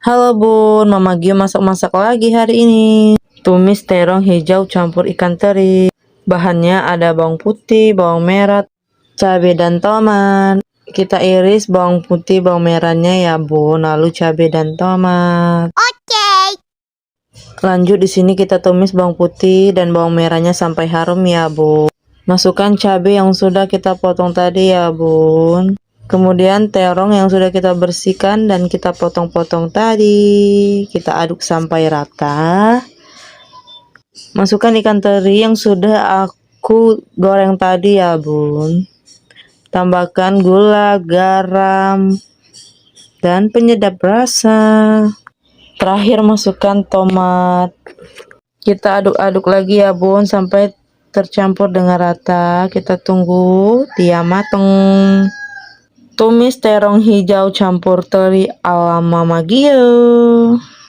Halo Bun, Mama Gio masak-masak lagi hari ini. Tumis terong hijau campur ikan teri. Bahannya ada bawang putih, bawang merah, cabai dan tomat. Kita iris bawang putih, bawang merahnya ya Bun, lalu cabai dan tomat. Oke. Lanjut di sini kita tumis bawang putih dan bawang merahnya sampai harum ya Bun. Masukkan cabai yang sudah kita potong tadi ya Bun. Kemudian terong yang sudah kita bersihkan dan kita potong-potong tadi, kita aduk sampai rata. Masukkan ikan teri yang sudah aku goreng tadi ya Bun. Tambahkan gula, garam, dan penyedap rasa. Terakhir masukkan tomat. Kita aduk-aduk lagi ya Bun sampai tercampur dengan rata. Kita tunggu dia mateng. Tumis terong hijau campur teri ala Mama Gio.